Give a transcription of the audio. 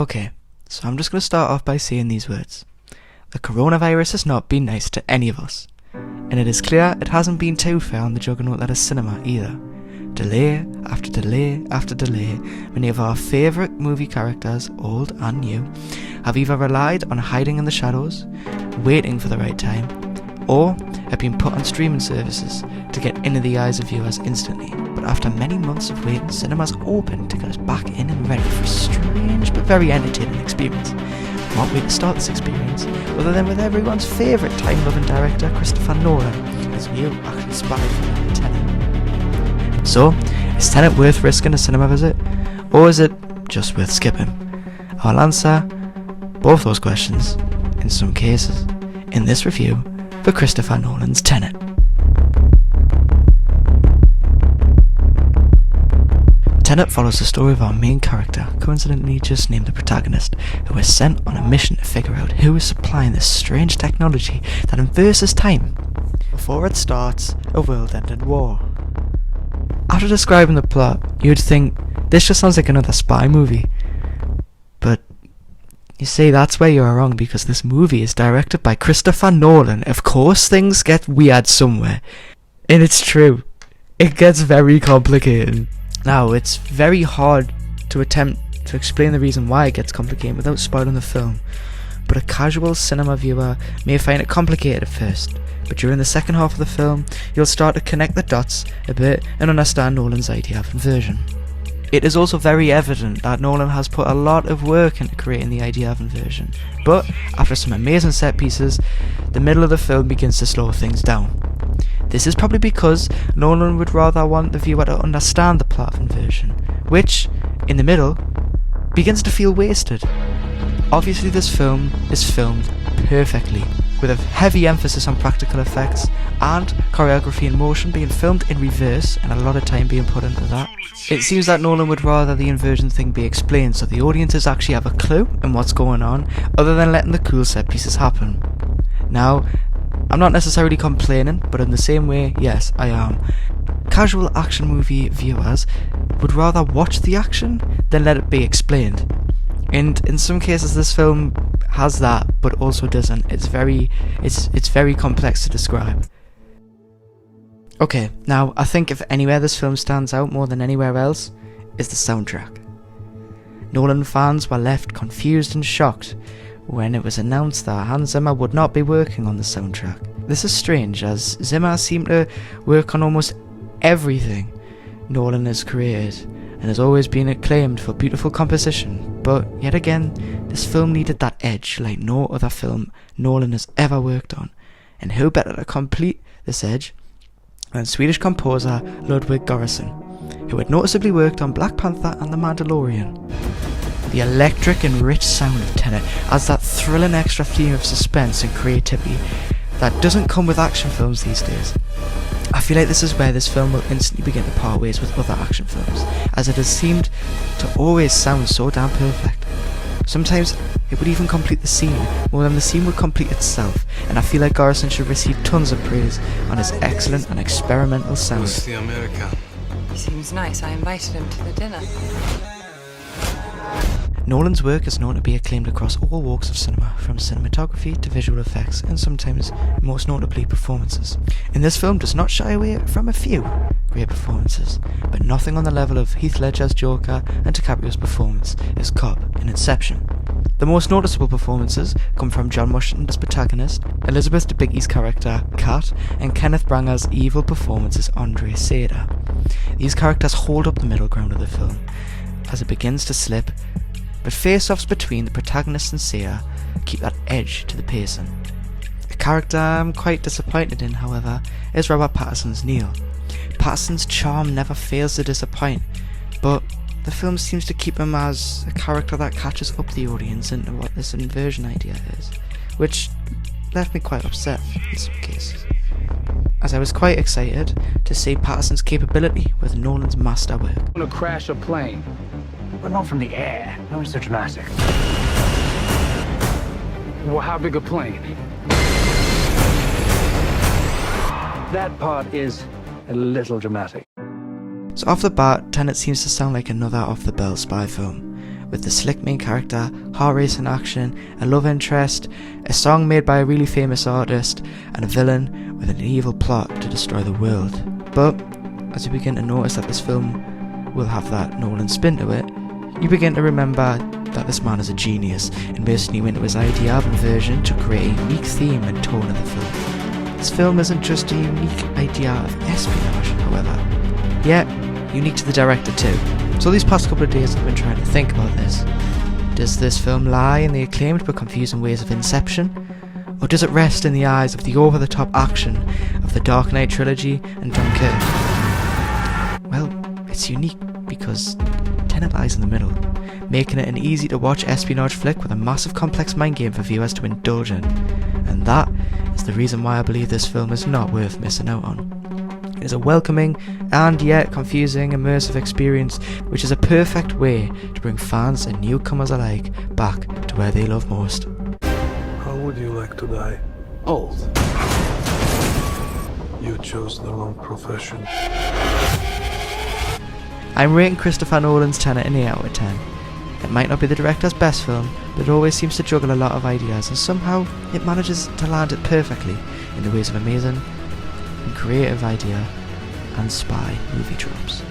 Okay, so I'm just going to start off by saying these words. The coronavirus has not been nice to any of us. And it is clear it hasn't been too fair on the juggernaut that is cinema either. Delay after delay after delay, many of our favourite movie characters, old and new, have either relied on hiding in the shadows, waiting for the right time, or have been put on streaming services to get into the eyes of viewers instantly. But after many months of waiting, cinemas opened to get us back in and ready for a strange but very entertaining experience. What way to start this experience other than with everyone's favourite time-loving director, Christopher Nolan, his new action spy film, Tenet. So, is Tenet worth risking a cinema visit, or is it just worth skipping? I'll answer both those questions, in some cases, in this review for Christopher Nolan's Tenet. Tenet follows the story of our main character, coincidentally just named the protagonist, who is sent on a mission to figure out who is supplying this strange technology that inverses time. Before it starts, a world-ending war. After describing the plot, you'd think this just sounds like another spy movie. But you see, that's where you're wrong, because this movie is directed by Christopher Nolan. Of course things get weird somewhere. And it's true. It gets very complicated. Now, it's very hard to attempt to explain the reason why it gets complicated without spoiling the film, but a casual cinema viewer may find it complicated at first, but during the second half of the film, you'll start to connect the dots a bit and understand Nolan's idea of inversion. It is also very evident that Nolan has put a lot of work into creating the idea of inversion, but after some amazing set pieces, the middle of the film begins to slow things down. This is probably because Nolan would rather want the viewer to understand the plot of inversion, which, in the middle, begins to feel wasted. Obviously this film is filmed perfectly, with a heavy emphasis on practical effects and choreography and motion being filmed in reverse and a lot of time being put into that. It seems that Nolan would rather the inversion thing be explained so the audiences actually have a clue in what's going on, other than letting the cool set pieces happen. Now, I'm not necessarily complaining, but in the same way, yes, I am. Casual action movie viewers would rather watch the action than let it be explained. And in some cases this film has that, but also doesn't. It's very complex to describe. Okay, now I think if anywhere this film stands out more than anywhere else is the soundtrack. Nolan fans were left confused and shocked when it was announced that Hans Zimmer would not be working on the soundtrack. This is strange, as Zimmer seemed to work on almost everything Nolan has created, and has always been acclaimed for beautiful composition, but yet again, this film needed that edge like no other film Nolan has ever worked on, and who better to complete this edge than Swedish composer Ludwig Göransson, who had noticeably worked on Black Panther and The Mandalorian. The electric and rich sound of Tenet adds that thrilling extra theme of suspense and creativity that doesn't come with action films these days. I feel like this is where this film will instantly begin to part ways with other action films, as it has seemed to always sound so damn perfect. Sometimes it would even complete the scene more than the scene would complete itself, and I feel like Göransson should receive tons of praise on his excellent and experimental sound. What's the America? He seems nice. I invited him to the dinner. Nolan's work is known to be acclaimed across all walks of cinema, from cinematography to visual effects, and sometimes, most notably, performances. And this film does not shy away from a few great performances, but nothing on the level of Heath Ledger's Joker and DiCaprio's performance as Cobb in Inception. The most noticeable performances come from John Washington's protagonist, Elizabeth Debicki's character, Kat, and Kenneth Branagh's evil performance as Andre Seda. These characters hold up the middle ground of the film, as it begins to slip, but face-offs between the protagonist and Saya keep that edge to the pacing. A character I'm quite disappointed in, however, is Robert Pattinson's Neil. Pattinson's charm never fails to disappoint, but the film seems to keep him as a character that catches up the audience into what this inversion idea is, which left me quite upset in some cases, as I was quite excited to see Pattinson's capability with Nolan's masterwork. I'm gonna crash a plane, but not from the air. That was so dramatic. Well, how big a plane? That part is a little dramatic. So off the bat, Tenet seems to sound like another off-the-bell spy film, with the slick main character, heart racing action, a love interest, a song made by a really famous artist, and a villain with an evil plot to destroy the world. But as you begin to notice that this film will have that Nolan spin to it, you begin to remember that this man is a genius, immersing you into his idea of inversion to create a unique theme and tone of the film. This film isn't just a unique idea of espionage, however, yet unique to the director too. So these past couple of days I've been trying to think about this. Does this film lie in the acclaimed but confusing ways of Inception? Or does it rest in the eyes of the over-the-top action of the Dark Knight trilogy and Dunkirk? Well, it's unique because Tenet lies in the middle, making it an easy-to-watch espionage flick with a massive complex mind game for viewers to indulge in. And that is the reason why I believe this film is not worth missing out on. It is a welcoming and yet confusing immersive experience, which is a perfect way to bring fans and newcomers alike back to where they love most. How would you like to die? Old. You chose the wrong profession. I'm rating Christopher Nolan's Tenet an 8 out of 10. It might not be the director's best film, but it always seems to juggle a lot of ideas, and somehow it manages to land it perfectly in the ways of amazing and creative idea and spy movie tropes.